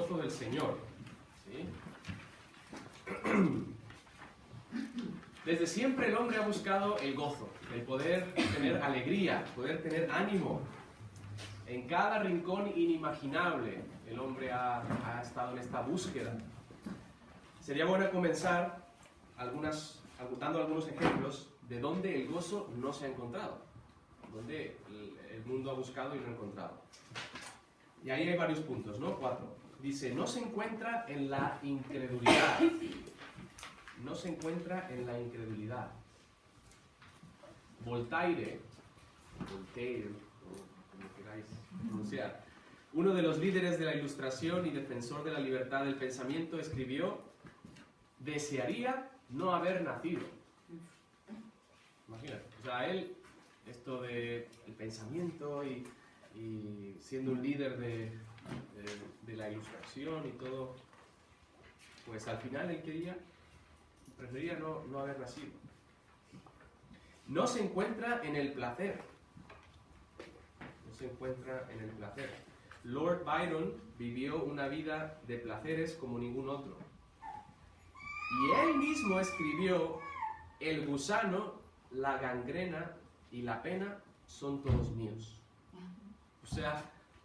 gozo del Señor. ¿Sí? Desde siempre el hombre ha buscado el gozo, el poder tener alegría, poder tener ánimo. En cada rincón inimaginable el hombre ha estado en esta búsqueda. Sería bueno comenzar dando algunos ejemplos de dónde el gozo no se ha encontrado, donde el mundo ha buscado y no ha encontrado. Y ahí hay varios puntos, ¿no? 4. Dice, no se encuentra en la incredulidad. No se encuentra en la incredulidad. Voltaire, o como queráis pronunciar, uno de los líderes de la Ilustración y defensor de la libertad del pensamiento, escribió: desearía no haber nacido. Imagínate, o sea, él, esto de el pensamiento y siendo un líder de la Ilustración y todo, pues al final él prefería no haber nacido. No se encuentra en el placer. No se encuentra en el placer. Lord Byron vivió una vida de placeres como ningún otro. Y él mismo escribió: el gusano, la gangrena y la pena son todos míos. O sea,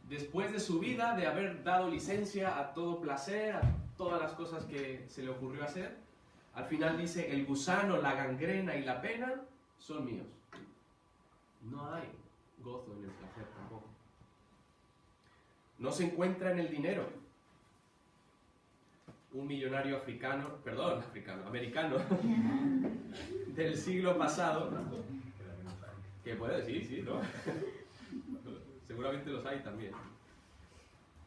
después de su vida, de haber dado licencia a todo placer, a todas las cosas que se le ocurrió hacer, al final dice: el gusano, la gangrena y la pena son míos. No hay gozo en el placer tampoco. No se encuentra en el dinero. Un millonario americano del siglo pasado, que puede decir, sí, ¿no? Seguramente los hay también.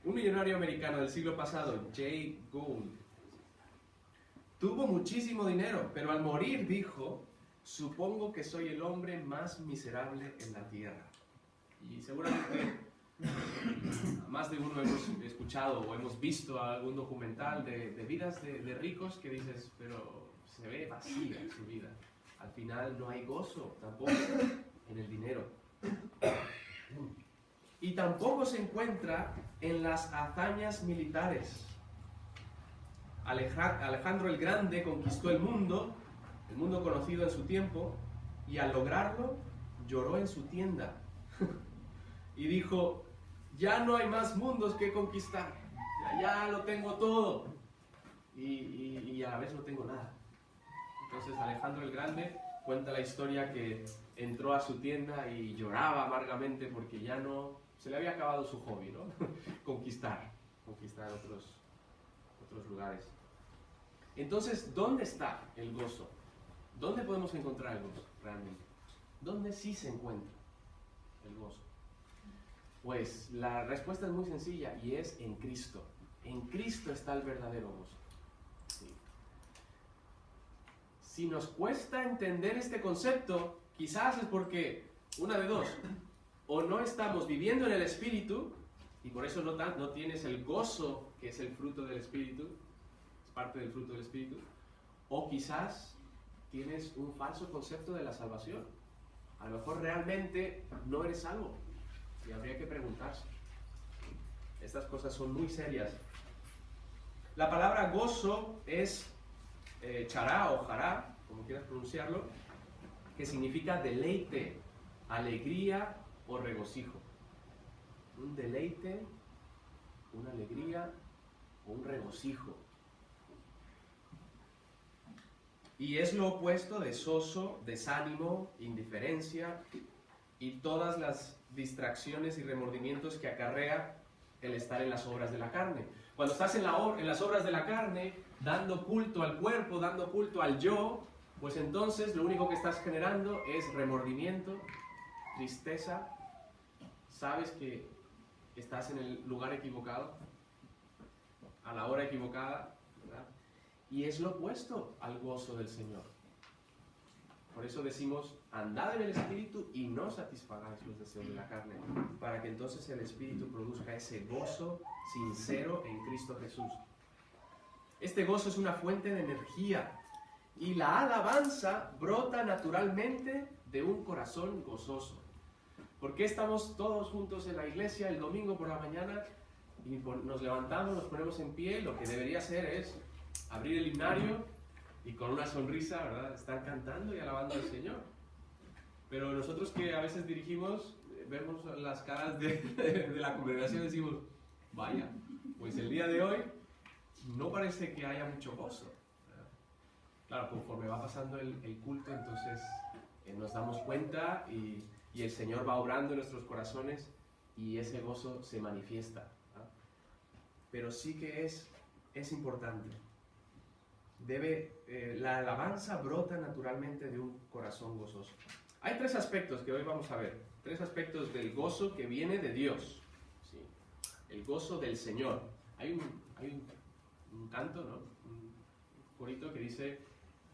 Un millonario americano del siglo pasado, Jay Gould, tuvo muchísimo dinero, pero al morir dijo: supongo que soy el hombre más miserable en la tierra. Y seguramente más de uno hemos escuchado o hemos visto algún documental de vidas de ricos que dices, pero se ve vacía su vida. Al final no hay gozo tampoco en el dinero. Y tampoco se encuentra en las hazañas militares. Alejandro el Grande conquistó el mundo conocido en su tiempo, y al lograrlo lloró en su tienda y dijo: ya no hay más mundos que conquistar, ya lo tengo todo y a la vez no tengo nada. Entonces Alejandro el Grande cuenta la historia que entró a su tienda y lloraba amargamente porque ya no se le había acabado su hobby, ¿no? conquistar otros lugares. Entonces, ¿dónde está el gozo? ¿Dónde podemos encontrar el gozo realmente? ¿Dónde sí se encuentra el gozo? Pues la respuesta es muy sencilla y es en Cristo. En Cristo está el verdadero gozo. Sí. Si nos cuesta entender este concepto, quizás es porque, una de dos, o no estamos viviendo en el Espíritu y por eso no tienes el gozo que es el fruto del Espíritu, es parte del fruto del Espíritu, o quizás tienes un falso concepto de la salvación. A lo mejor realmente no eres salvo y habría que preguntarse. Estas cosas son muy serias. La palabra gozo es chará o jará, como quieras pronunciarlo, que significa deleite, alegría o regocijo. Un deleite, una alegría o un regocijo. Y es lo opuesto de soso, desánimo, indiferencia y todas las distracciones y remordimientos que acarrea el estar en las obras de la carne. Cuando estás en las obras de la carne, dando culto al cuerpo, dando culto al yo, pues entonces lo único que estás generando es remordimiento, tristeza. Sabes que estás en el lugar equivocado, a la hora equivocada, ¿verdad? Y es lo opuesto al gozo del Señor. Por eso decimos: andad en el Espíritu y no satisfagáis los deseos de la carne, para que entonces el Espíritu produzca ese gozo sincero en Cristo Jesús. Este gozo es una fuente de energía y la alabanza brota naturalmente de un corazón gozoso. ¿Por qué estamos todos juntos en la iglesia el domingo por la mañana y nos levantamos, nos ponemos en pie, lo que debería hacer es abrir el himnario y con una sonrisa, ¿verdad?, estar cantando y alabando al Señor. Pero nosotros que a veces dirigimos, vemos las caras de la congregación y decimos, vaya, pues el día de hoy no parece que haya mucho gozo. Claro, conforme va pasando el culto, entonces nos damos cuenta y el Señor va obrando en nuestros corazones y ese gozo se manifiesta, ¿no? Pero sí que es importante. La alabanza brota naturalmente de un corazón gozoso. Hay tres aspectos que hoy vamos a ver. Tres aspectos del gozo que viene de Dios. ¿Sí? El gozo del Señor. Hay un canto, ¿no?, un corito que dice: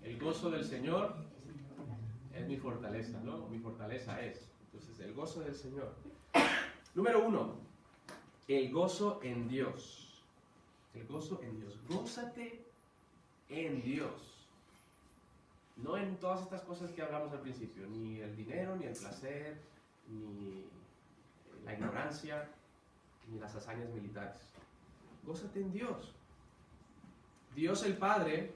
el gozo del Señor es mi fortaleza, ¿no? Mi fortaleza es. Entonces, el gozo del Señor. Número 1, el gozo en Dios. El gozo en Dios. Gózate en Dios. No en todas estas cosas que hablamos al principio, ni el dinero, ni el placer, ni la ignorancia, ni las hazañas militares. Gózate en Dios. Dios el Padre,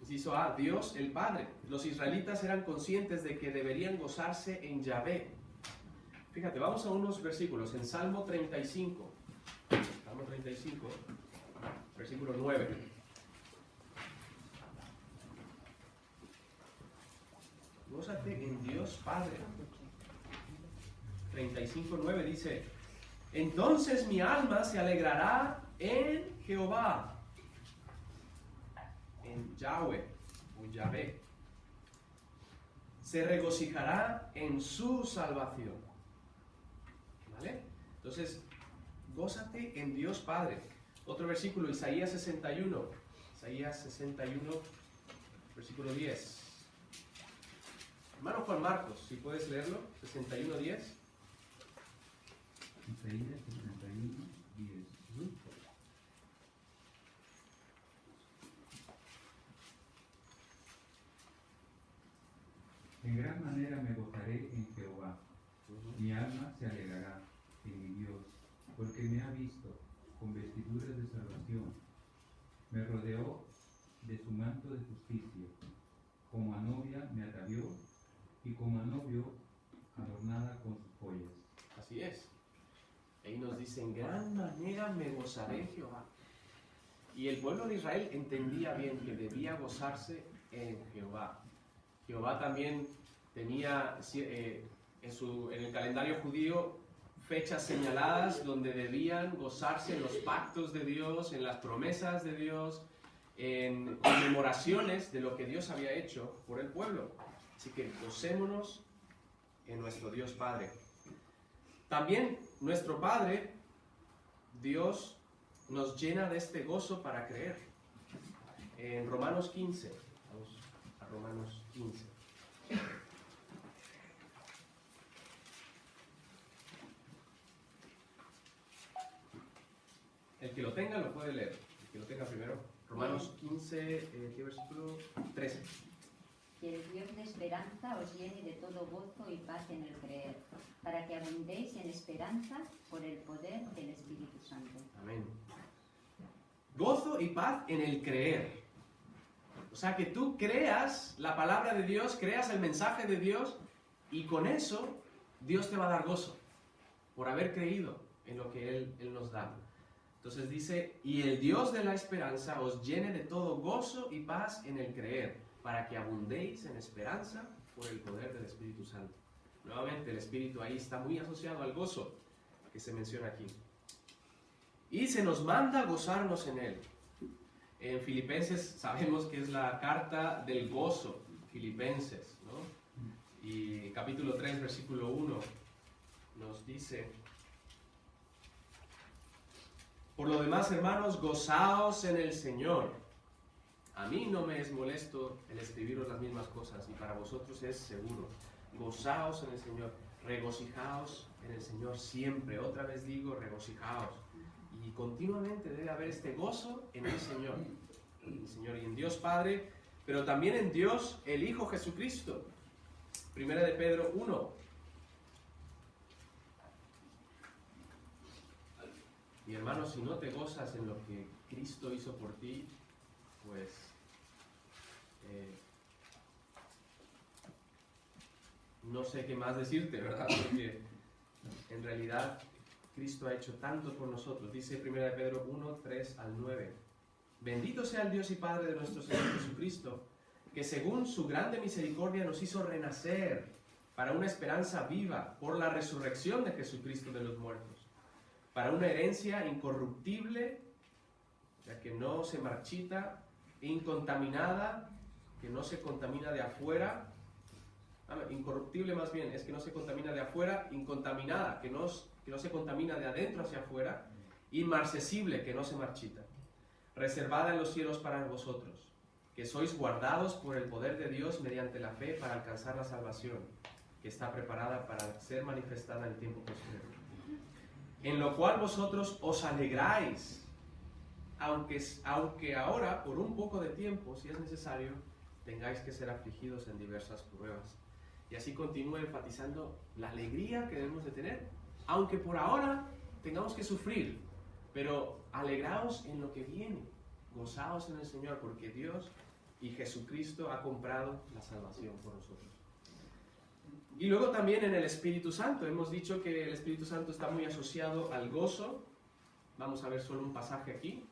inciso A, Dios el Padre. Los israelitas eran conscientes de que deberían gozarse en Yahvé. Fíjate, vamos a unos versículos. En Salmo 35, versículo 9. Gózate en Dios Padre. 35:9 dice: entonces mi alma se alegrará en Jehová, en Yahweh o Yahvé. Se regocijará en su salvación. ¿Vale? Entonces, gózate en Dios Padre. Otro versículo, Isaías 61. Isaías 61, versículo 10. Hermano Juan Marcos, si puedes leerlo, 61:10. Isaías 61:10. En gran manera me gozaré en Jehová. Mi alma se alegrará en mi Dios, porque me ha visto con vestiduras de salvación. Me rodeó de su manto de justicia. Como a novia me atavió, y como a novio adornada con sus joyas. Así es. Ahí nos dice: en gran manera me gozaré en Jehová. Y el pueblo de Israel entendía bien que debía gozarse en Jehová. Jehová también tenía en el calendario judío fechas señaladas donde debían gozarse en los pactos de Dios, en las promesas de Dios, en conmemoraciones de lo que Dios había hecho por el pueblo. Así que gocémonos en nuestro Dios Padre. También nuestro Padre, Dios, nos llena de este gozo para creer. En Romanos 15, vamos a Romanos 15. El que lo tenga lo puede leer. El que lo tenga primero. Romanos 15, ¿qué versículo? 13. Que el Dios de esperanza os llene de todo gozo y paz en el creer, para que abundéis en esperanza por el poder del Espíritu Santo. Amén. Gozo y paz en el creer. O sea, que tú creas la palabra de Dios, creas el mensaje de Dios, y con eso Dios te va a dar gozo por haber creído en lo que Él nos da. Entonces dice: y el Dios de la esperanza os llene de todo gozo y paz en el creer, para que abundéis en esperanza por el poder del Espíritu Santo. Nuevamente, el Espíritu ahí está muy asociado al gozo que se menciona aquí. Y se nos manda gozarnos en Él. En Filipenses sabemos que es la carta del gozo, Filipenses, ¿no? Y capítulo 3, versículo 1, nos dice: por lo demás, hermanos, gozaos en el Señor. A mí no me es molesto el escribiros las mismas cosas, y para vosotros es seguro. Gozaos en el Señor, regocijaos en el Señor siempre. Otra vez digo, regocijaos. Y continuamente debe haber este gozo en el Señor. Y en Dios Padre, pero también en Dios el Hijo Jesucristo. Primera de Pedro 1. Y hermano, si no te gozas en lo que Cristo hizo por ti, pues no sé qué más decirte, ¿verdad? Porque en realidad Cristo ha hecho tanto por nosotros. Dice 1 Pedro 1, 3 al 9. Bendito sea el Dios y Padre de nuestro Señor Jesucristo, que según su grande misericordia nos hizo renacer para una esperanza viva por la resurrección de Jesucristo de los muertos, para una herencia incorruptible, ya que no se marchita, incontaminada, que no se contamina de afuera, incorruptible más bien, es que no se contamina de afuera, incontaminada, que no se contamina de adentro hacia afuera, inmarcesible, que no se marchita, reservada en los cielos para vosotros, que sois guardados por el poder de Dios mediante la fe para alcanzar la salvación, que está preparada para ser manifestada en el tiempo posterior. En lo cual vosotros os alegráis, aunque ahora, por un poco de tiempo, si es necesario, tengáis que ser afligidos en diversas pruebas. Y así continúa enfatizando la alegría que debemos de tener, aunque por ahora tengamos que sufrir, pero alegraos en lo que viene, gozaos en el Señor, porque Dios y Jesucristo ha comprado la salvación por nosotros. Y luego también en el Espíritu Santo, hemos dicho que el Espíritu Santo está muy asociado al gozo. Vamos a ver solo un pasaje aquí.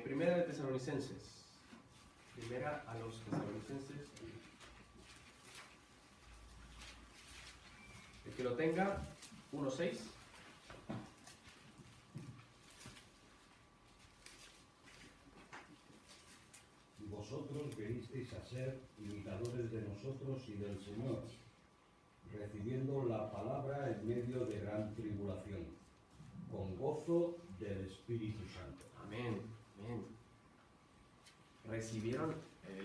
Primera de Tesalonicenses. Primera a los Tesalonicenses. El que lo tenga, 1:6. Vosotros venisteis a ser imitadores de nosotros y del Señor, recibiendo la palabra en medio de gran tribulación, con gozo del Espíritu Santo. Amén, amén.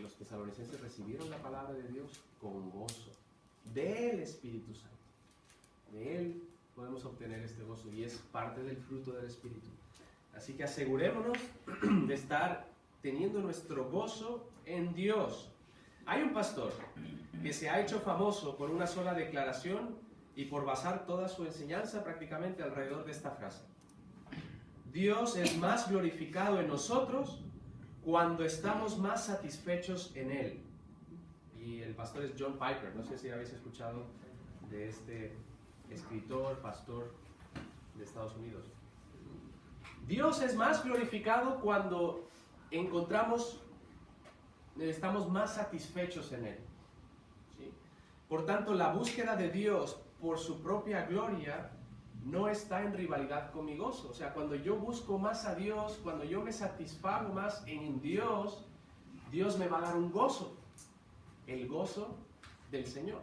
Los tesalonicenses recibieron la palabra de Dios con gozo, del Espíritu Santo. De Él podemos obtener este gozo y es parte del fruto del Espíritu. Así que asegurémonos de estar teniendo nuestro gozo en Dios. Hay un pastor que se ha hecho famoso por una sola declaración y por basar toda su enseñanza prácticamente alrededor de esta frase. Dios es más glorificado en nosotros cuando estamos más satisfechos en Él. Y el pastor es John Piper. No sé si habéis escuchado de este escritor, pastor de Estados Unidos. Dios es más glorificado cuando estamos más satisfechos en Él. ¿Sí? Por tanto, la búsqueda de Dios por su propia gloria no está en rivalidad con mi gozo. O sea, cuando yo busco más a Dios, cuando yo me satisfago más en Dios, Dios me va a dar un gozo, el gozo del Señor.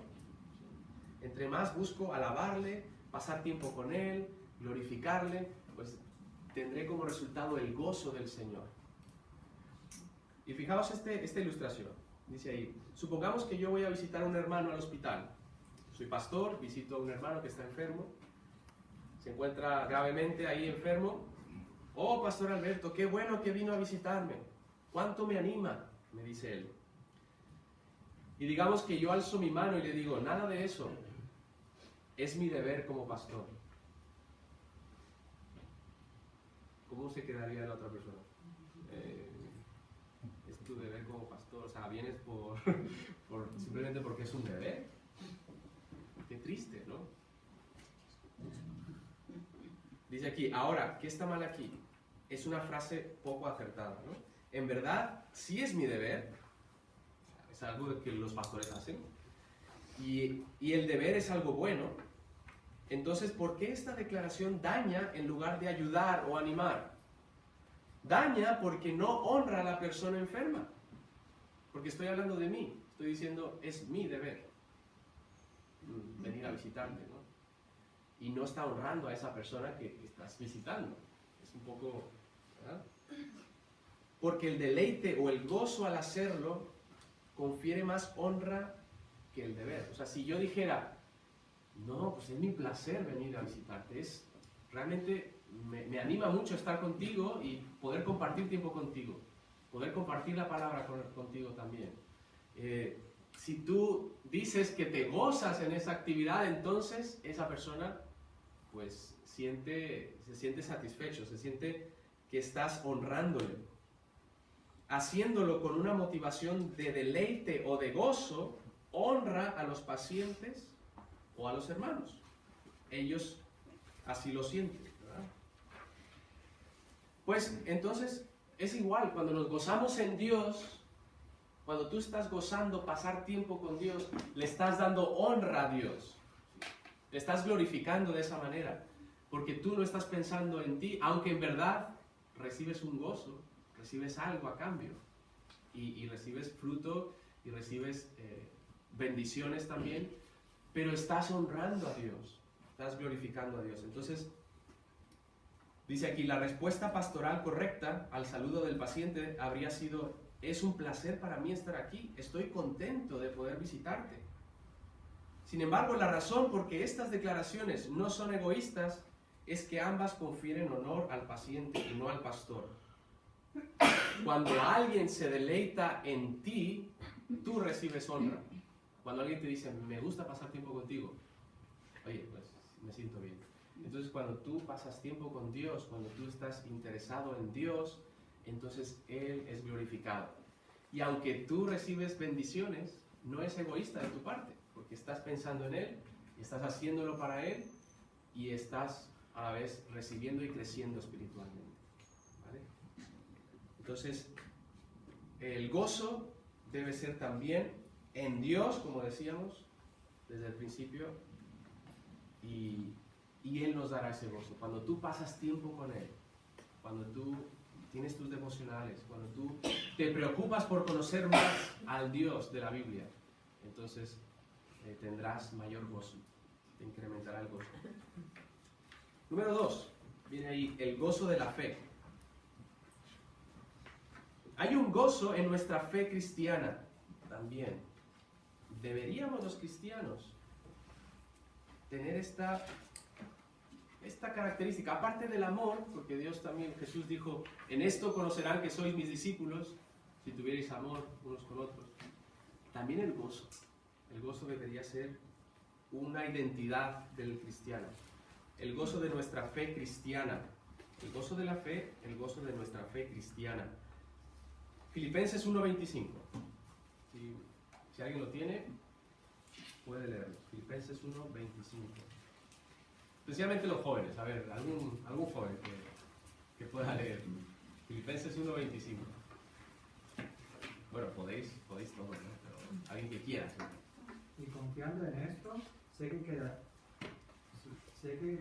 Entre más busco alabarle, pasar tiempo con Él, glorificarle, pues tendré como resultado el gozo del Señor. Y fijaos esta ilustración. Dice ahí, supongamos que yo voy a visitar a un hermano al hospital. Soy pastor, visito a un hermano que está enfermo. Se encuentra gravemente ahí enfermo. Oh, Pastor Alberto, qué bueno que vino a visitarme. ¿Cuánto me anima? Me dice él. Y digamos que yo alzo mi mano y le digo, nada de eso. Es mi deber como pastor. ¿Cómo se quedaría la otra persona? Es tu deber como pastor. O sea, vienes simplemente porque es un deber. Qué triste, ¿no? Dice aquí, ahora, ¿qué está mal aquí? Es una frase poco acertada, ¿no? En verdad, sí es mi deber. Es algo que los pastores hacen. Y el deber es algo bueno. Entonces, ¿por qué esta declaración daña en lugar de ayudar o animar? Daña porque no honra a la persona enferma. Porque estoy hablando de mí. Estoy diciendo, es mi deber venir a visitarte, ¿no? Y no está honrando a esa persona que estás visitando. Es un poco, ¿verdad? Porque el deleite o el gozo al hacerlo confiere más honra que el deber. O sea, si yo dijera, no, pues es mi placer venir a visitarte, realmente me anima mucho estar contigo y poder compartir tiempo contigo, poder compartir la palabra contigo también. Si tú dices que te gozas en esa actividad, entonces esa persona pues se siente satisfecho, se siente que estás honrándole, haciéndolo con una motivación de deleite o de gozo. Honra a los pacientes o a los hermanos. Ellos así lo sienten, ¿verdad? Pues entonces es igual, cuando nos gozamos en Dios, cuando tú estás gozando pasar tiempo con Dios, le estás dando honra a Dios. Le estás glorificando de esa manera, porque tú no estás pensando en ti, aunque en verdad recibes un gozo, recibes algo a cambio, y recibes fruto, y recibes bendiciones también, pero estás honrando a Dios, estás glorificando a Dios. Entonces, dice aquí, la respuesta pastoral correcta al saludo del paciente habría sido: es un placer para mí estar aquí, estoy contento de poder visitarte. Sin embargo, la razón por que estas declaraciones no son egoístas es que ambas confieren honor al paciente y no al pastor. Cuando alguien se deleita en ti, tú recibes honra. Cuando alguien te dice, me gusta pasar tiempo contigo, oye, pues me siento bien. Entonces, cuando tú pasas tiempo con Dios, cuando tú estás interesado en Dios, entonces Él es glorificado. Y aunque tú recibes bendiciones, no es egoísta de tu parte, porque estás pensando en Él, estás haciéndolo para Él, y estás a la vez recibiendo y creciendo espiritualmente. ¿Vale? Entonces, el gozo debe ser también en Dios, como decíamos desde el principio, y Él nos dará ese gozo. Cuando tú pasas tiempo con Él, cuando tú tienes tus devocionales, cuando tú te preocupas por conocer más al Dios de la Biblia, entonces tendrás mayor gozo, te incrementará el gozo. Número 2, viene ahí el gozo de la fe. Hay un gozo en nuestra fe cristiana también. Deberíamos los cristianos tener esta característica, aparte del amor, porque Dios también, Jesús dijo, en esto conocerán que sois mis discípulos, si tuvierais amor unos con otros. También el gozo. El gozo debería ser una identidad del cristiano. El gozo de nuestra fe cristiana. El gozo de la fe, el gozo de nuestra fe cristiana. Filipenses 1:25. Si alguien lo tiene, puede leerlo. Filipenses 1:25. Especialmente los jóvenes. A ver, algún joven que pueda leer. Filipenses 1:25. Bueno, podéis todos, ¿no? Pero alguien que quiera. ¿Sí? Y confiando en esto, sé que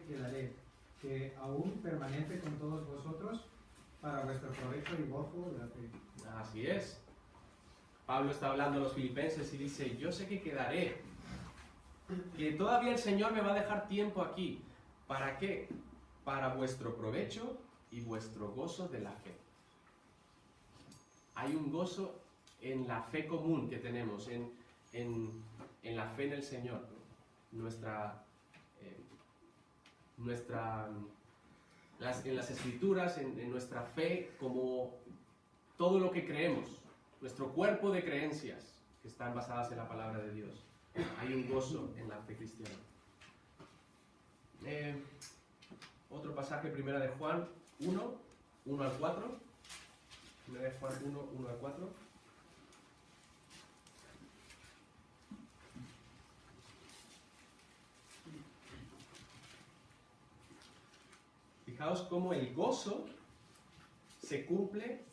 quedaré, que aún permanece con todos vosotros para vuestro provecho y gozo de la fe. Así es. Pablo está hablando a los filipenses y dice, yo sé que quedaré, que todavía el Señor me va a dejar tiempo aquí. ¿Para qué? Para vuestro provecho y vuestro gozo de la fe. Hay un gozo en la fe común que tenemos, en la fe en el Señor. En las Escrituras, en nuestra fe, como todo lo que creemos, nuestro cuerpo de creencias que están basadas en la palabra de Dios. Hay un gozo en la fe cristiana. Otro pasaje, primera de Juan 1 al 4. Primera de Juan 1 al 4. Fijaos cómo el gozo se cumple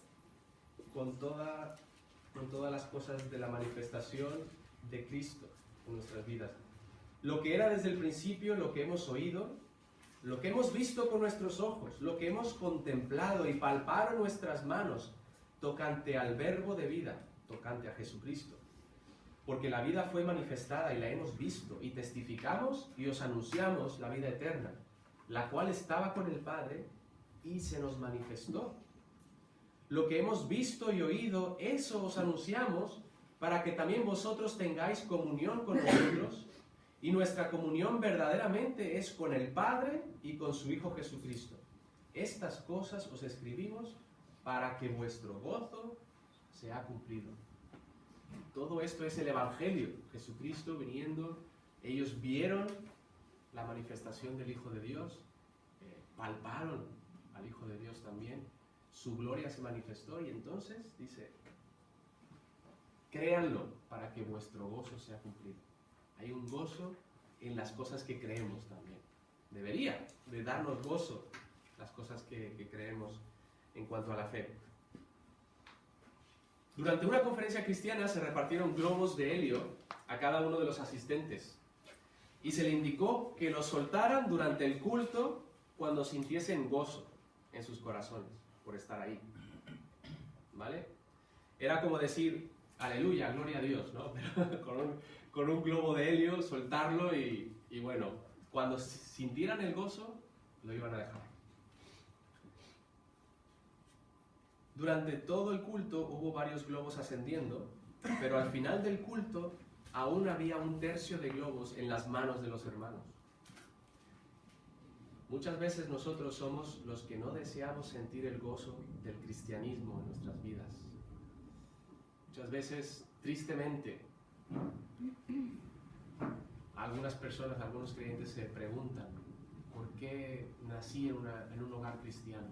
con todas las cosas de la manifestación de Cristo en nuestras vidas. Lo que era desde el principio, lo que hemos oído, lo que hemos visto con nuestros ojos, lo que hemos contemplado y palparon nuestras manos, tocante al verbo de vida, tocante a Jesucristo. Porque la vida fue manifestada y la hemos visto, y testificamos y os anunciamos la vida eterna, la cual estaba con el Padre y se nos manifestó. Lo que hemos visto y oído, eso os anunciamos, para que también vosotros tengáis comunión con nosotros, y nuestra comunión verdaderamente es con el Padre y con su Hijo Jesucristo. Estas cosas os escribimos para que vuestro gozo sea cumplido. Todo esto es el Evangelio, Jesucristo viniendo, ellos vieron la manifestación del Hijo de Dios, palparon al Hijo de Dios también, su gloria se manifestó y entonces dice, créanlo para que vuestro gozo sea cumplido. Hay un gozo en las cosas que creemos también. Debería de darnos gozo las cosas que creemos en cuanto a la fe. Durante una conferencia cristiana se repartieron globos de helio a cada uno de los asistentes y se le indicó que los soltaran durante el culto cuando sintiesen gozo en sus corazones por estar ahí. ¿Vale? Era como decir, aleluya, gloria a Dios, ¿no? Pero con un globo de helio, soltarlo y bueno, cuando sintieran el gozo, lo iban a dejar. Durante todo el culto hubo varios globos ascendiendo, pero al final del culto aún había un tercio de globos en las manos de los hermanos. Muchas veces nosotros somos los que no deseamos sentir el gozo del cristianismo en nuestras vidas. Muchas veces, tristemente, algunas personas, algunos creyentes se preguntan, ¿por qué nací en un hogar cristiano?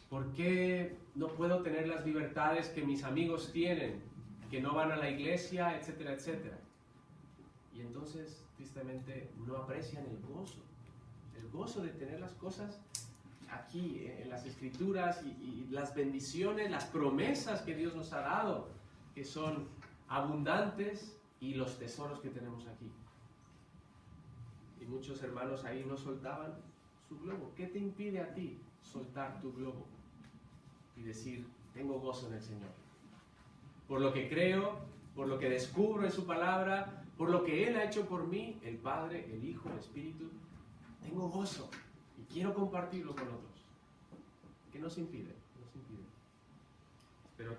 ¿Por qué no puedo tener las libertades que mis amigos tienen, que no van a la iglesia, etcétera, etcétera? Y entonces, tristemente, no aprecian el gozo de tener las cosas aquí, en las Escrituras, y las bendiciones, las promesas que Dios nos ha dado, que son abundantes, y los tesoros que tenemos aquí. Y muchos hermanos ahí no soltaban su globo. ¿Qué te impide a ti soltar tu globo y decir, tengo gozo en el Señor? Por lo que creo, por lo que descubro en su palabra, por lo que Él ha hecho por mí, el Padre, el Hijo, el Espíritu, tengo gozo y quiero compartirlo con otros. ¿Qué nos impide? Nos impide. Espero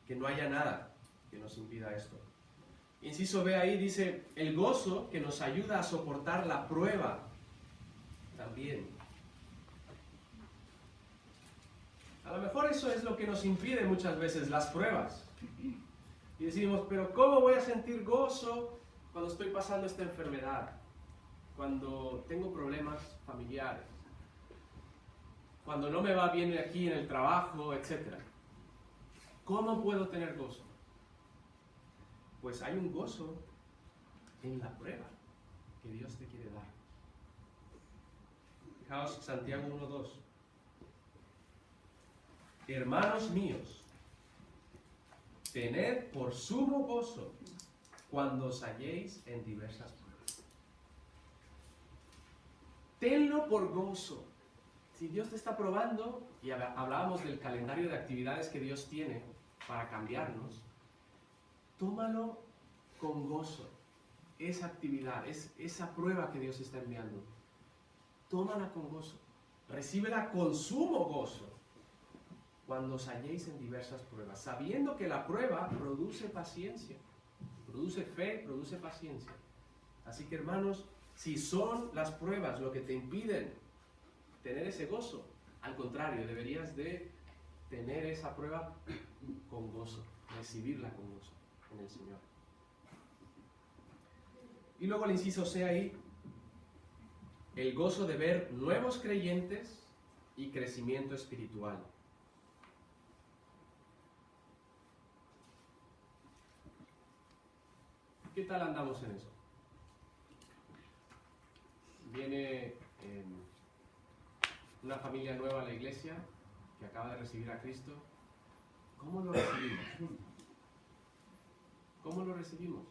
que no haya nada que nos impida esto. Inciso B ahí dice, el gozo que nos ayuda a soportar la prueba también. A lo mejor eso es lo que nos impide muchas veces, las pruebas. Y decimos, pero ¿cómo voy a sentir gozo cuando estoy pasando esta enfermedad? Cuando tengo problemas familiares, cuando no me va bien aquí en el trabajo, etc. ¿Cómo puedo tener gozo? Pues hay un gozo en la prueba que Dios te quiere dar. Fijaos, Santiago 1:2. Hermanos míos, tened por sumo gozo cuando os halléis en diversas pruebas. Tenlo por gozo. Si Dios te está probando, y hablábamos del calendario de actividades que Dios tiene para cambiarnos, tómalo con gozo. Esa actividad, esa prueba que Dios está enviando, tómala con gozo. Recíbela con sumo gozo cuando os halléis en diversas pruebas, sabiendo que la prueba produce paciencia, produce fe, produce paciencia. Así que, hermanos, si son las pruebas lo que te impiden tener ese gozo, al contrario, deberías de tener esa prueba con gozo, recibirla con gozo en el Señor. Y luego el inciso C ahí, el gozo de ver nuevos creyentes y crecimiento espiritual. ¿Qué tal andamos en eso? Viene una familia nueva a la iglesia que acaba de recibir a Cristo. ¿Cómo lo recibimos? ¿Cómo lo recibimos?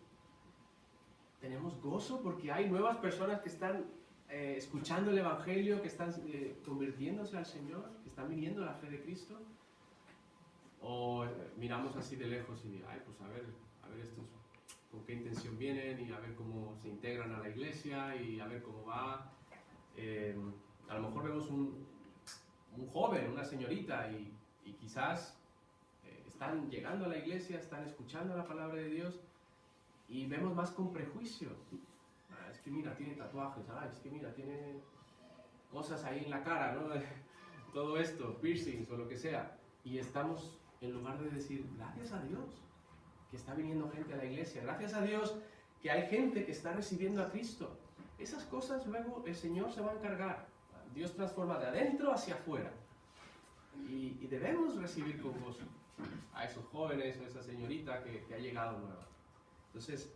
Tenemos gozo porque hay nuevas personas que están escuchando el Evangelio, que están convirtiéndose al Señor, que están viniendo a la fe de Cristo. O miramos así de lejos y, ay, pues a ver estos con qué intención vienen y a ver cómo se integran a la iglesia y a ver cómo va. A lo mejor vemos un joven, una señorita y quizás están llegando a la iglesia, están escuchando la palabra de Dios y vemos más con prejuicio. Es que mira, tiene tatuajes, es que mira, tiene cosas ahí en la cara, ¿no? Todo esto, piercings o lo que sea. Y estamos, en lugar de decir, gracias a Dios que está viniendo gente a la iglesia, gracias a Dios que hay gente que está recibiendo a Cristo. Esas cosas luego el Señor se va a encargar. Dios transforma de adentro hacia afuera. Y debemos recibir con gozo a esos jóvenes o esa señorita que ha llegado nueva. Entonces,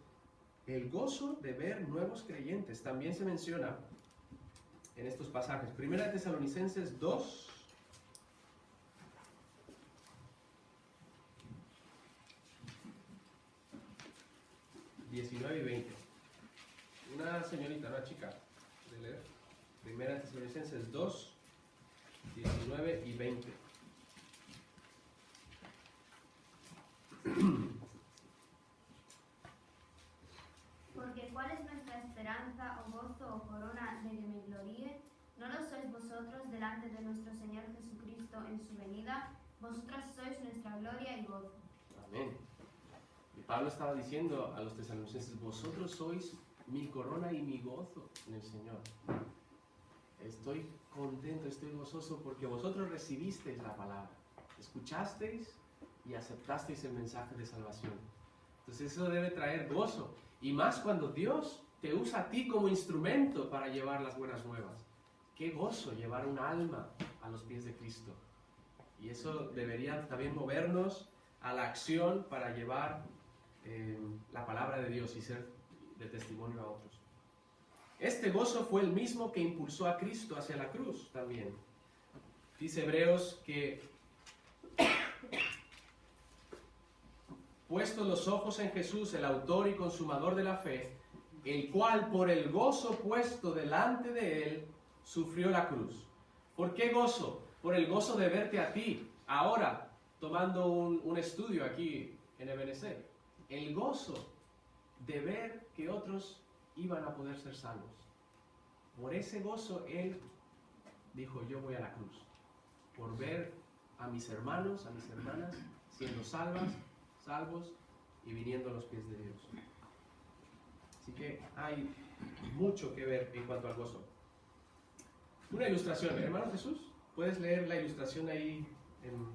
el gozo de ver nuevos creyentes también se menciona en estos pasajes. Primera de Tesalonicenses 2. ...19 y 20. Una señorita, una chica, de leer. Primera de Tesalonicenses 2, 19 y 20. Porque ¿cuál es nuestra esperanza o gozo o corona de que me gloríe? ¿No lo sois vosotros delante de nuestro Señor Jesucristo en su venida? Vosotras sois nuestra gloria y gozo. Amén. Y Pablo estaba diciendo a los tesalonicenses, vosotros sois mi corona y mi gozo en el Señor. Estoy contento, estoy gozoso porque vosotros recibisteis la palabra, escuchasteis y aceptasteis el mensaje de salvación. Entonces eso debe traer gozo. Y más cuando Dios te usa a ti como instrumento para llevar las buenas nuevas. Qué gozo llevar un alma a los pies de Cristo. Y eso debería también movernos a la acción para llevar la palabra de Dios y ser de testimonio a otros. Este gozo fue el mismo que impulsó a Cristo hacia la cruz también. Dice Hebreos que puestos los ojos en Jesús, el autor y consumador de la fe, el cual por el gozo puesto delante de él, sufrió la cruz. ¿Por qué gozo? Por el gozo de verte a ti, ahora, tomando un estudio aquí en Ebenezer. El gozo de ver que otros iban a poder ser salvos. Por ese gozo él dijo, yo voy a la cruz. Por ver a mis hermanos, a mis hermanas, siendo salvos y viniendo a los pies de Dios. Así que hay mucho que ver en cuanto al gozo. Una ilustración, hermano Jesús, ¿puedes leer la ilustración ahí en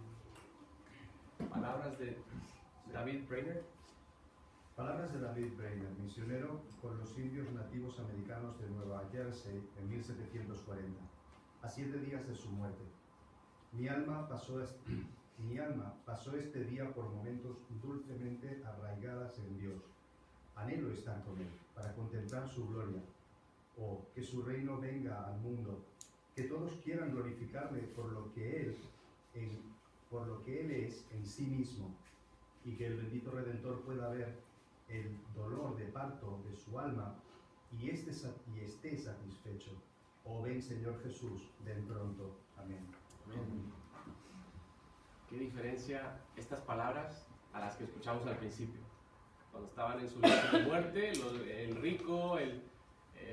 palabras de David Brainerd? Palabras de David Brainerd, misionero con los indios nativos americanos de Nueva Jersey en 1740, a 7 días de su muerte. Mi alma pasó este día por momentos dulcemente arraigadas en Dios. Anhelo estar con Él, para contemplar su gloria. Oh, que su reino venga al mundo, que todos quieran glorificarle por lo que Él es en sí mismo, y que el bendito Redentor pueda ver el dolor de parto de su alma y esté satisfecho. Oh, ven Señor Jesús, ven pronto. Amén. Amén. ¿Qué diferencia estas palabras a las que escuchamos al principio? Cuando estaban en su lecho de muerte, el rico, el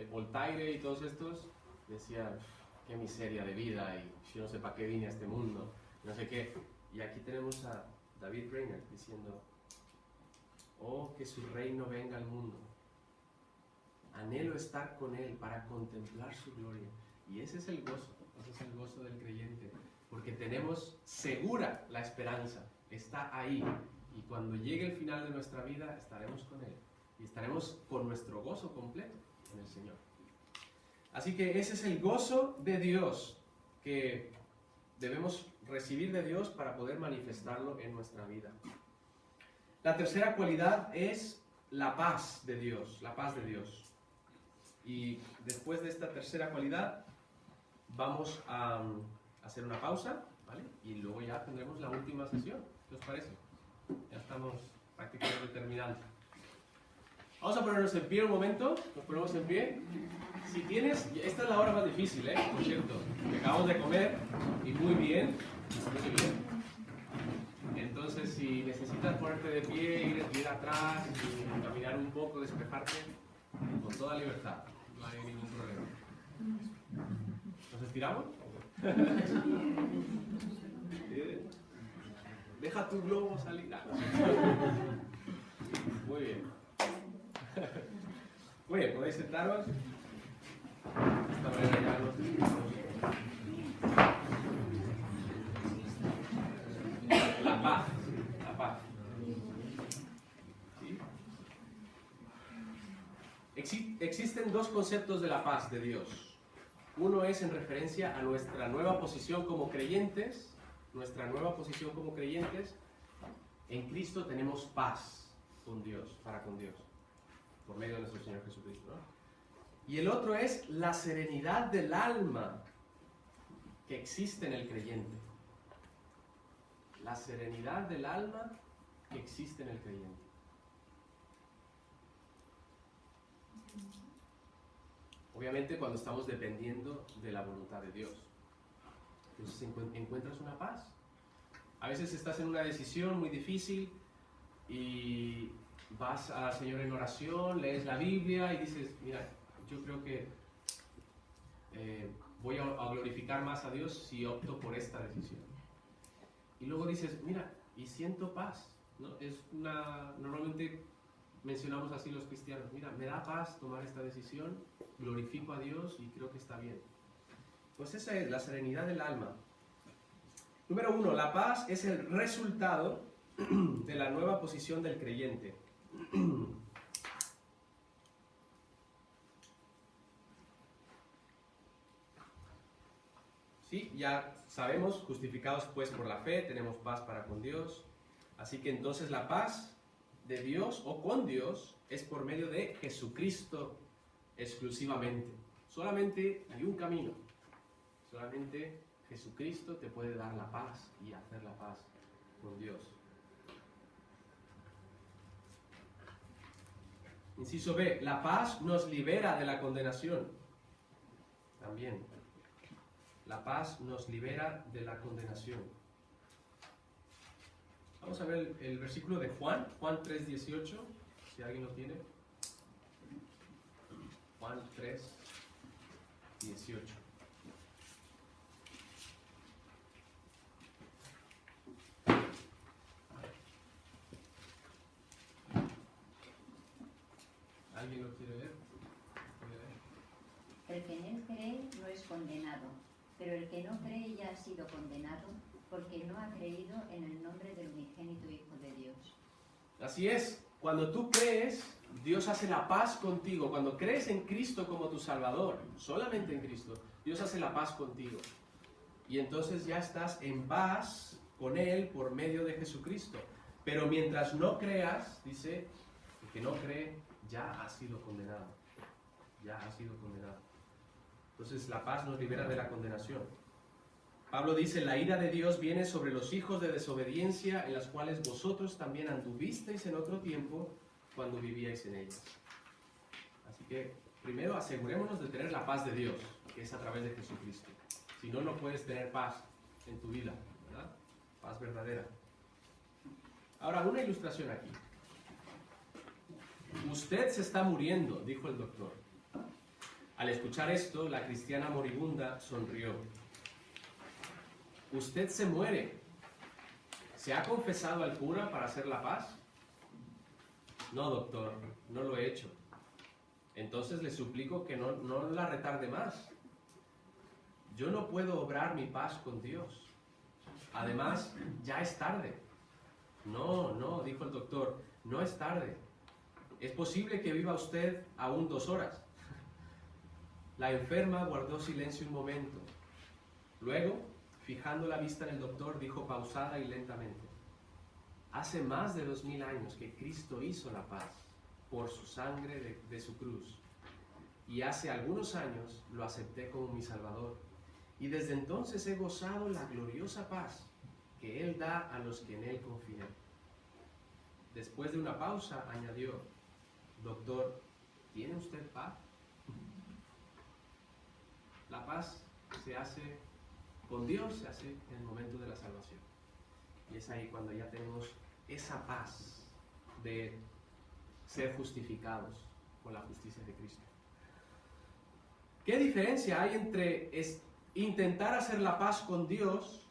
Voltaire y todos estos decían, qué miseria de vida y yo no sé para qué vine a este mundo, no sé qué. Y aquí tenemos a David Brainerd diciendo, oh, que su reino venga al mundo. Anhelo estar con Él para contemplar su gloria. Y ese es el gozo del creyente, porque tenemos segura la esperanza, está ahí. Y cuando llegue el final de nuestra vida, estaremos con Él. Y estaremos con nuestro gozo completo en el Señor. Así que ese es el gozo de Dios que debemos recibir de Dios para poder manifestarlo en nuestra vida. La tercera cualidad es la paz de Dios, la paz de Dios. Y después de esta tercera cualidad, vamos a hacer una pausa, ¿vale? Y luego ya tendremos la última sesión. ¿Qué os parece? Ya estamos prácticamente terminando. Vamos a ponernos en pie un momento. Nos ponemos en pie. Si tienes, esta es la hora más difícil, por cierto. Acabamos de comer y muy bien. Muy bien. Entonces, si necesitas ponerte de pie, ir atrás, y caminar un poco, despejarte, con toda libertad. No hay ningún problema. ¿Nos estiramos? Deja tu globo salir. Muy bien. Muy bien, podéis sentaros. De esta manera ya nos despedimos. La paz. ¿Sí? Existen dos conceptos de la paz de Dios. Uno es en referencia a nuestra nueva posición como creyentes. Nuestra nueva posición como creyentes. En Cristo tenemos paz con Dios, para con Dios, por medio de nuestro Señor Jesucristo, ¿no? Y el otro es la serenidad del alma que existe en el creyente. La serenidad del alma que existe en el creyente. Obviamente cuando estamos dependiendo de la voluntad de Dios. Entonces encuentras una paz. A veces estás en una decisión muy difícil y vas al Señor en oración, lees la Biblia y dices, mira, yo creo que voy a glorificar más a Dios si opto por esta decisión. Y luego dices, mira, y siento paz, ¿no? Normalmente mencionamos así los cristianos, mira, me da paz tomar esta decisión, glorifico a Dios y creo que está bien. Pues esa es la serenidad del alma. Número 1, la paz es el resultado de la nueva posición del creyente. Sí, ya sabemos, justificados pues por la fe, tenemos paz para con Dios. Así que entonces la paz de Dios o con Dios es por medio de Jesucristo exclusivamente. Solamente hay un camino. Solamente Jesucristo te puede dar la paz y hacer la paz con Dios. Inciso B, la paz nos libera de la condenación. También. La paz nos libera de la condenación. Vamos a ver el versículo de Juan 3:18, si alguien lo tiene. Juan 3:18. ¿Alguien lo quiere ver? El que en él cree no es condenado, pero el que no cree ya ha sido condenado porque no ha creído en el nombre del unigénito Hijo de Dios. Así es, cuando tú crees, Dios hace la paz contigo. Cuando crees en Cristo como tu Salvador, solamente en Cristo, Dios hace la paz contigo. Y entonces ya estás en paz con Él por medio de Jesucristo. Pero mientras no creas, dice, el que no cree ya ha sido condenado. Ya ha sido condenado. Entonces la paz nos libera de la condenación. Pablo dice, la ira de Dios viene sobre los hijos de desobediencia, en las cuales vosotros también anduvisteis en otro tiempo cuando vivíais en ellas. Así que primero asegurémonos de tener la paz de Dios, que es a través de Jesucristo. Si no, no puedes tener paz en tu vida, ¿verdad? Paz verdadera. Ahora, una ilustración aquí. Usted se está muriendo, dijo el doctor. Al escuchar esto, la cristiana moribunda sonrió. Usted se muere. ¿Se ha confesado al cura para hacer la paz? No, doctor, no lo he hecho. Entonces le suplico que no la retarde más. Yo no puedo obrar mi paz con Dios. Además, ya es tarde. No, dijo el doctor, no es tarde. Es posible que viva usted aún 2 horas. La enferma guardó silencio un momento. Luego, fijando la vista en el doctor, dijo pausada y lentamente: hace más de 2000 años que Cristo hizo la paz por su sangre de su cruz. Y hace algunos años lo acepté como mi Salvador. Y desde entonces he gozado la gloriosa paz que Él da a los que en Él confían. Después de una pausa, añadió: doctor, ¿tiene usted paz? La paz se hace con Dios, se hace en el momento de la salvación. Y es ahí cuando ya tenemos esa paz de ser justificados por la justicia de Cristo. ¿Qué diferencia hay entre intentar hacer la paz con Dios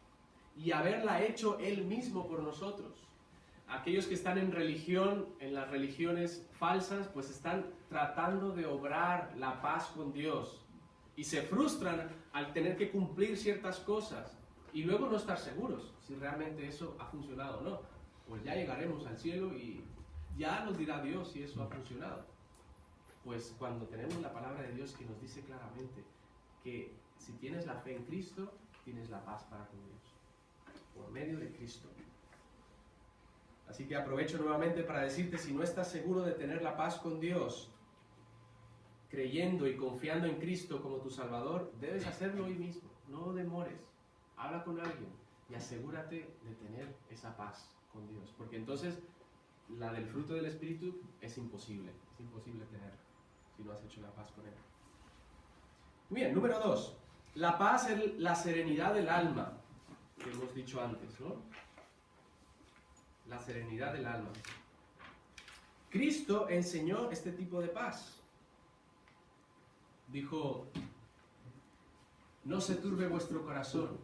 y haberla hecho Él mismo por nosotros? Aquellos que están en religión, en las religiones falsas, pues están tratando de obrar la paz con Dios y se frustran al tener que cumplir ciertas cosas y luego no estar seguros si realmente eso ha funcionado o no. Pues ya llegaremos al cielo y ya nos dirá Dios si eso ha funcionado. Pues cuando tenemos la palabra de Dios que nos dice claramente que si tienes la fe en Cristo, tienes la paz para con Dios, por medio de Cristo. Así que aprovecho nuevamente para decirte, si no estás seguro de tener la paz con Dios, creyendo y confiando en Cristo como tu Salvador, debes hacerlo hoy mismo. No demores. Habla con alguien y asegúrate de tener esa paz con Dios. Porque entonces la del fruto del Espíritu es imposible tener si no has hecho la paz con Él. Muy bien, número 2. La paz es la serenidad del alma, que hemos dicho antes, ¿no? La serenidad del alma. Cristo enseñó este tipo de paz. Dijo, no se turbe vuestro corazón.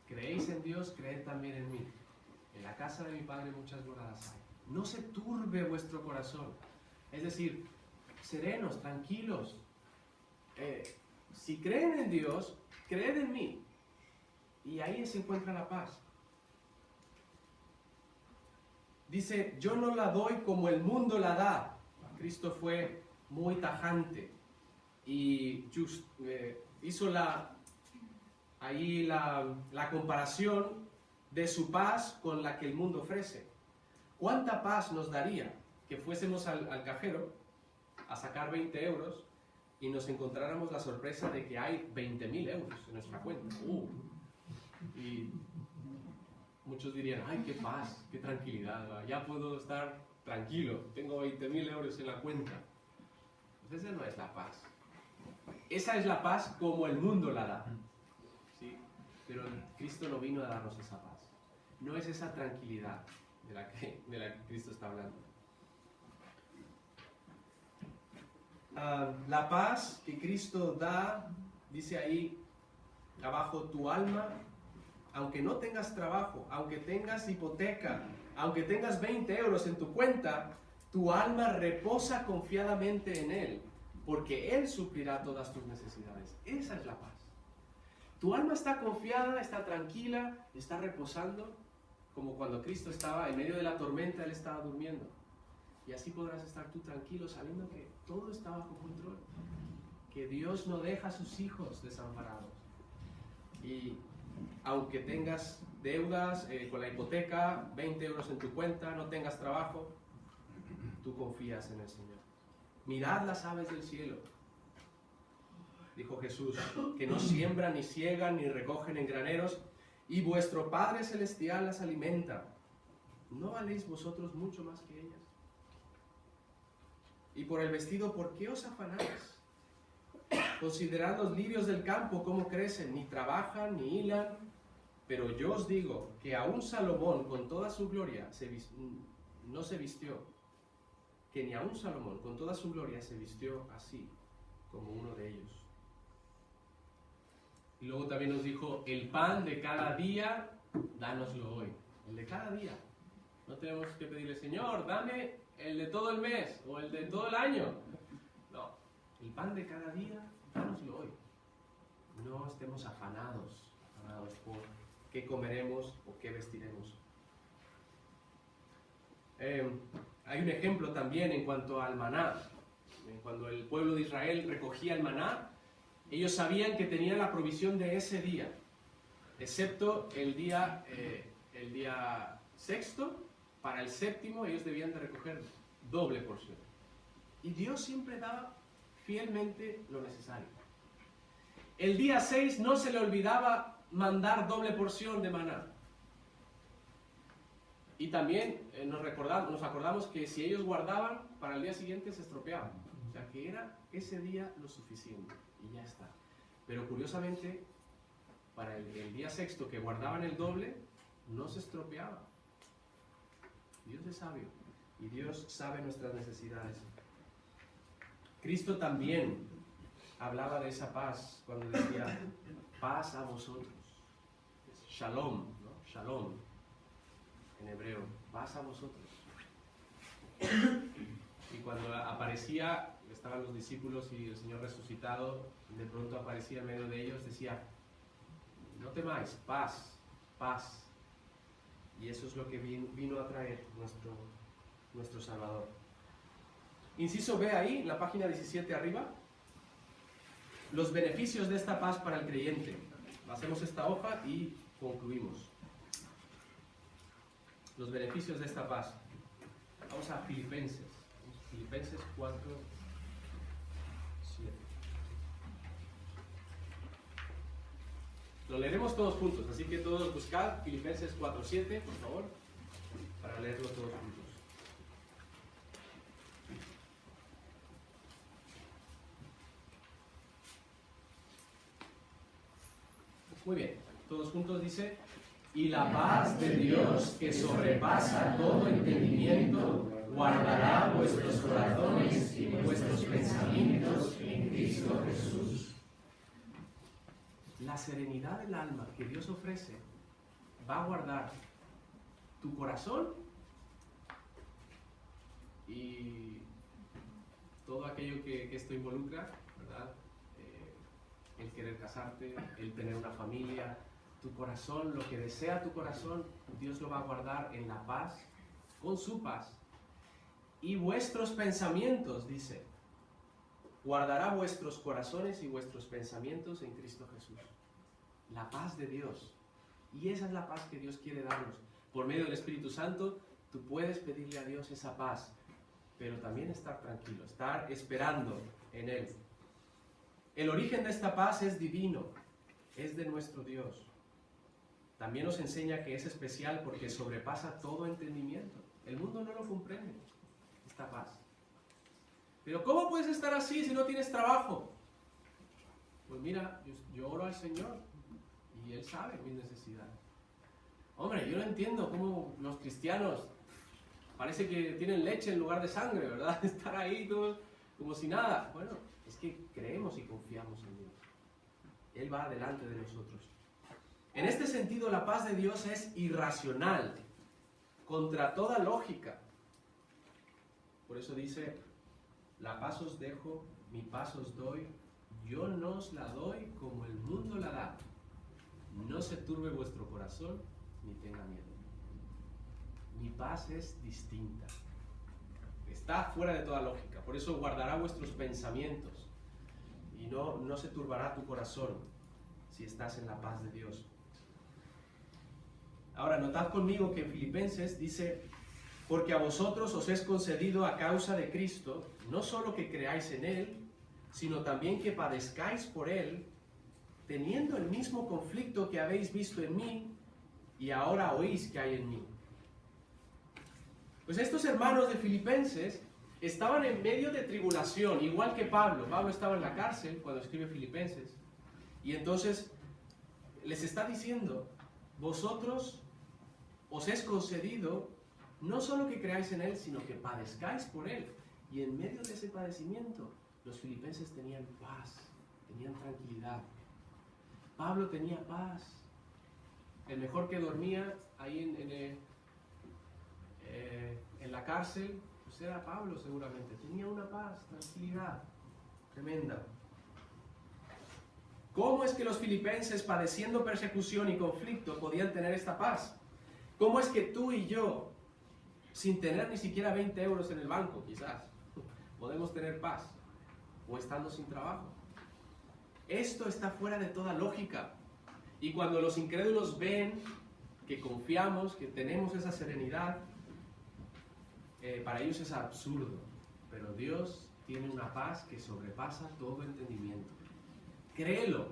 Creéis en Dios, creed también en mí. En la casa de mi Padre muchas moradas hay. No se turbe vuestro corazón. Es decir, serenos, tranquilos. Si creen en Dios, creed en mí. Y ahí se encuentra la paz. Dice, yo no la doy como el mundo la da. Cristo fue muy tajante y hizo la comparación de su paz con la que el mundo ofrece. ¿Cuánta paz nos daría que fuésemos al cajero a sacar 20 euros y nos encontráramos la sorpresa de que hay 20.000 euros en nuestra cuenta? Y muchos dirían, ay, qué paz, qué tranquilidad, ya puedo estar tranquilo, tengo 20.000 euros en la cuenta. Pues esa no es la paz. Esa es la paz como el mundo la da. ¿Sí? Pero Cristo no vino a darnos esa paz. No es esa tranquilidad de la que Cristo está hablando. La paz que Cristo da, dice ahí abajo, tu alma, aunque no tengas trabajo, aunque tengas hipoteca, aunque tengas 20 euros en tu cuenta, tu alma reposa confiadamente en Él, porque Él suplirá todas tus necesidades. Esa es la paz. Tu alma está confiada, está tranquila, está reposando, como cuando Cristo estaba en medio de la tormenta, Él estaba durmiendo. Y así podrás estar tú tranquilo, sabiendo que todo está bajo control, que Dios no deja a sus hijos desamparados. Y aunque tengas deudas con la hipoteca, 20 euros en tu cuenta, no tengas trabajo, tú confías en el Señor. Mirad las aves del cielo, dijo Jesús, que no siembran, ni siegan, ni recogen en graneros, y vuestro Padre Celestial las alimenta. ¿No valéis vosotros mucho más que ellas? Y por el vestido, ¿por qué os afanáis? Considerad los lirios del campo, cómo crecen, ni trabajan, ni hilan. Pero yo os digo que aún Salomón, con toda su gloria, no se vistió, que ni aún Salomón, con toda su gloria, se vistió así, como uno de ellos. Y luego también nos dijo, el pan de cada día, dánoslo hoy. El de cada día. No tenemos que pedirle, Señor, dame el de todo el mes, o el de todo el año. No, el pan de cada día, dánoslo hoy. No estemos afanados por qué comeremos o qué vestiremos. Hay un ejemplo también en cuanto al maná. Cuando el pueblo de Israel recogía el maná, ellos sabían que tenían la provisión de ese día, excepto el día sexto. Para el séptimo ellos debían de recoger doble porción. Y Dios siempre daba fielmente lo necesario. El día 6 no se le olvidaba mandar doble porción de maná. Y también nos acordamos que si ellos guardaban, para el día siguiente se estropeaban. O sea que era ese día lo suficiente y ya está. Pero curiosamente, para el día sexto que guardaban el doble, no se estropeaba. Dios es sabio y Dios sabe nuestras necesidades. Cristo también hablaba de esa paz cuando decía, paz a vosotros. Shalom, ¿no? Shalom, en hebreo, paz a vosotros. Y cuando aparecía, estaban los discípulos y el Señor resucitado, de pronto aparecía en medio de ellos, decía, no temáis, paz, paz. Y eso es lo que vino a traer nuestro Salvador. Inciso B ahí, en la página 17 arriba. Los beneficios de esta paz para el creyente. Hacemos esta hoja y concluimos. Los beneficios de esta paz. Vamos a Filipenses. Filipenses 4, 7. Lo leeremos todos juntos, así que todos buscad Filipenses 4, 7, por favor, para leerlo todos juntos. Muy bien, todos juntos dice: y la paz de Dios, que sobrepasa todo entendimiento, guardará vuestros corazones y vuestros pensamientos en Cristo Jesús. La serenidad del alma que Dios ofrece va a guardar tu corazón y todo aquello que esto involucra, ¿verdad? El querer casarte, el tener una familia, tu corazón, lo que desea tu corazón, Dios lo va a guardar en la paz, con su paz. Y vuestros pensamientos, dice, guardará vuestros corazones y vuestros pensamientos en Cristo Jesús. La paz de Dios. Y esa es la paz que Dios quiere darnos. Por medio del Espíritu Santo, tú puedes pedirle a Dios esa paz, pero también estar tranquilo, estar esperando en Él. El origen de esta paz es divino, es de nuestro Dios. También nos enseña que es especial porque sobrepasa todo entendimiento. El mundo no lo comprende, esta paz. Pero ¿cómo puedes estar así si no tienes trabajo? Pues mira, yo oro al Señor y Él sabe mis necesidades. Hombre, yo no entiendo cómo los cristianos parece que tienen leche en lugar de sangre, ¿verdad? Estar ahí todos como si nada. Bueno, es que creemos y confiamos en Dios. Él va delante de nosotros. En este sentido, la paz de Dios es irracional, contra toda lógica. Por eso dice: la paz os dejo, mi paz os doy, yo no os la doy como el mundo la da. No se turbe vuestro corazón, ni tenga miedo. Mi paz es distinta. Está fuera de toda lógica. Por eso guardará vuestros pensamientos. Y no se turbará tu corazón si estás en la paz de Dios. Ahora, notad conmigo que en Filipenses dice: porque a vosotros os es concedido a causa de Cristo, no solo que creáis en Él, sino también que padezcáis por Él, teniendo el mismo conflicto que habéis visto en mí, y ahora oís que hay en mí. Pues estos hermanos de Filipenses estaban en medio de tribulación, igual que Pablo. Pablo estaba en la cárcel cuando escribe Filipenses. Y entonces les está diciendo: vosotros os es concedido no solo que creáis en Él, sino que padezcáis por Él. Y en medio de ese padecimiento, los filipenses tenían paz, tenían tranquilidad. Pablo tenía paz. El mejor que dormía ahí en la cárcel, pues era Pablo seguramente. Tenía una paz, tranquilidad tremenda. ¿Cómo es que los filipenses, padeciendo persecución y conflicto, podían tener esta paz? ¿Cómo es que tú y yo, sin tener ni siquiera 20 euros en el banco, quizás, podemos tener paz? O estando sin trabajo. Esto está fuera de toda lógica. Y cuando los incrédulos ven que confiamos, que tenemos esa serenidad, para ellos es absurdo. Pero Dios tiene una paz que sobrepasa todo entendimiento. Créelo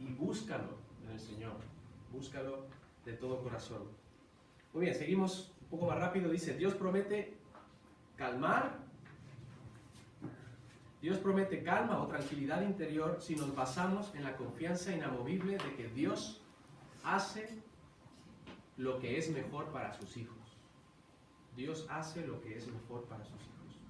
y búscalo en el Señor. Búscalo de todo corazón. Muy bien, seguimos un poco más rápido. Dice: Dios promete calmar. Dios promete calma o tranquilidad interior si nos basamos en la confianza inamovible de que Dios hace lo que es mejor para sus hijos. Dios hace lo que es mejor para sus hijos.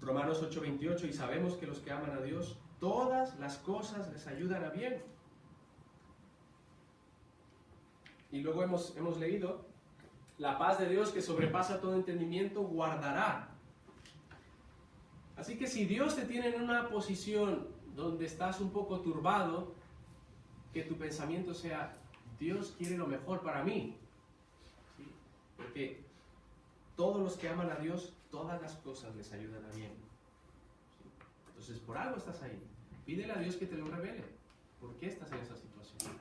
Romanos 8:28: y sabemos que los que aman a Dios, todas las cosas les ayudan a bien. Y luego hemos leído: la paz de Dios que sobrepasa todo entendimiento guardará. Así que si Dios te tiene en una posición donde estás un poco turbado, que tu pensamiento sea: Dios quiere lo mejor para mí. ¿Sí? Porque todos los que aman a Dios, todas las cosas les ayudan a bien. ¿Sí? Entonces, por algo estás ahí. Pídele a Dios que te lo revele. ¿Por qué estás en esa situación?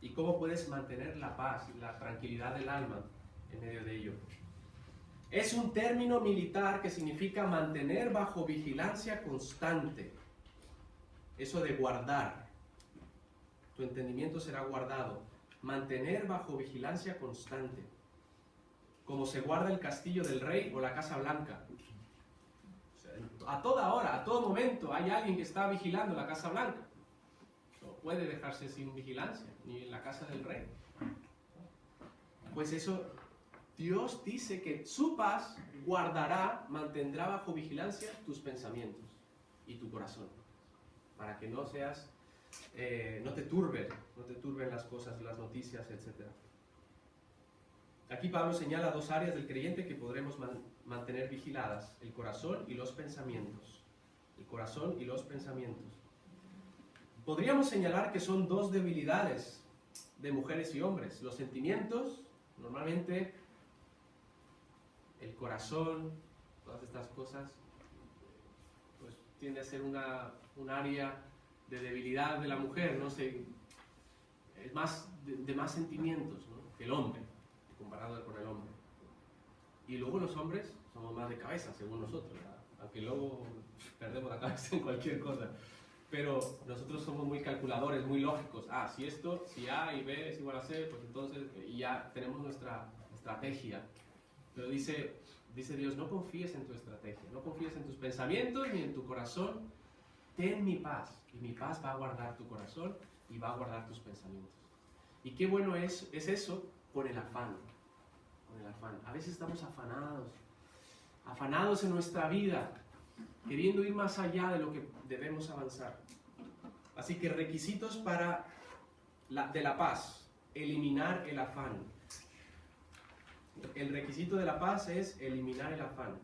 ¿Y cómo puedes mantener la paz, la tranquilidad del alma en medio de ello? Es un término militar que significa mantener bajo vigilancia constante. Eso de guardar. Tu entendimiento será guardado. Mantener bajo vigilancia constante. Como se guarda el castillo del rey o la Casa Blanca. O sea, a toda hora, a todo momento, hay alguien que está vigilando la Casa Blanca. No puede dejarse sin vigilancia, ni en la casa del rey. Pues eso, Dios dice que su paz guardará, mantendrá bajo vigilancia tus pensamientos y tu corazón. Para que no seas, no te turben las cosas, las noticias, etc. Aquí Pablo señala dos áreas del creyente que podremos mantener vigiladas: el corazón y los pensamientos. El corazón y los pensamientos. Podríamos señalar que son dos debilidades de mujeres y hombres. Los sentimientos, normalmente el corazón, todas estas cosas, pues tiende a ser un área de debilidad de la mujer, no sé, es más de más sentimientos, ¿no?, que el hombre, comparado con el hombre. Y luego los hombres somos más de cabeza, según nosotros, ¿verdad? Aunque luego perdemos la cabeza en cualquier cosa. Pero nosotros somos muy calculadores, muy lógicos. Si esto, si A y B es igual a C, pues entonces, y ya tenemos nuestra estrategia. Pero dice Dios, no confíes en tu estrategia, no confíes en tus pensamientos ni en tu corazón. Ten mi paz, y mi paz va a guardar tu corazón y va a guardar tus pensamientos. Y qué bueno es eso con el afán. Con el afán. A veces estamos afanados en nuestra vida, queriendo ir más allá de lo que debemos avanzar. Así que requisitos de la paz: eliminar el afán. El requisito de la paz es eliminar el afán.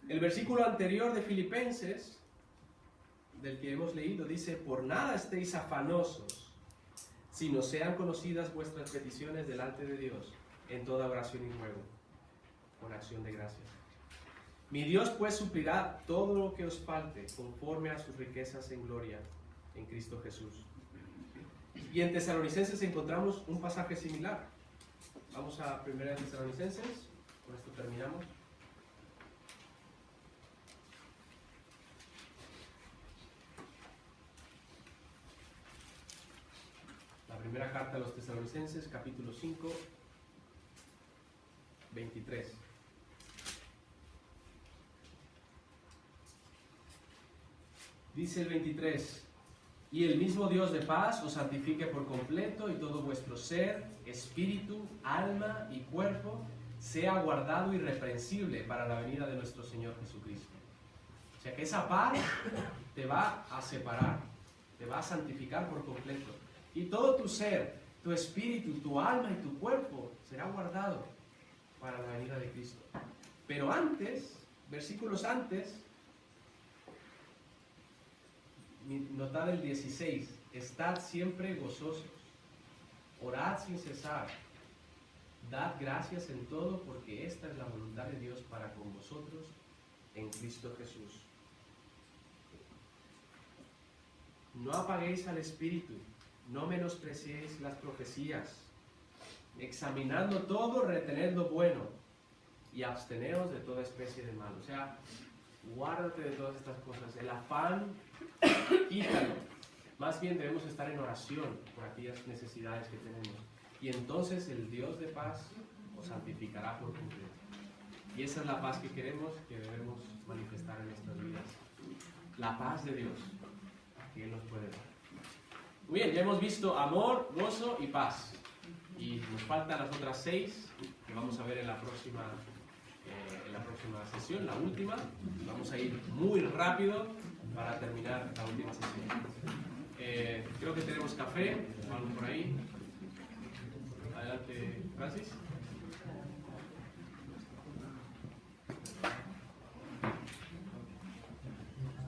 El versículo anterior de Filipenses, del que hemos leído, dice: por nada estéis afanosos, sino sean conocidas vuestras peticiones delante de Dios, en toda oración y ruego, con acción de gracias. Mi Dios pues suplirá todo lo que os falte, conforme a sus riquezas en gloria, en Cristo Jesús. Y en Tesalonicenses encontramos un pasaje similar. Vamos a 1 Tesalonicenses, con esto terminamos. La primera carta a los Tesalonicenses, capítulo 5, 23. Dice el 23: y el mismo Dios de paz os santifique por completo, y todo vuestro ser, espíritu, alma y cuerpo sea guardado irreprensible para la venida de nuestro Señor Jesucristo. O sea que esa paz te va a separar, te va a santificar por completo. Y todo tu ser, tu espíritu, tu alma y tu cuerpo será guardado para la venida de Cristo. Pero antes, versículos antes, notad el 16: estad siempre gozosos, orad sin cesar, dad gracias en todo, porque esta es la voluntad de Dios para con vosotros en Cristo Jesús. No apaguéis al espíritu, no menospreciéis las profecías, examinando todo, retened lo bueno, y absteneos de toda especie de mal. O sea, guárdate de todas estas cosas. El afán, quítalo. Más bien debemos estar en oración por aquellas necesidades que tenemos. Y entonces el Dios de paz os santificará por completo. Y esa es la paz que queremos, que debemos manifestar en nuestras vidas. La paz de Dios, que Él nos puede dar. Muy bien, ya hemos visto amor, gozo y paz. Y nos faltan las otras 6 que vamos a ver en la próxima sesión, la última. Vamos a ir muy rápido para terminar la última sesión. Creo que tenemos café, algo por ahí. Adelante, Francis.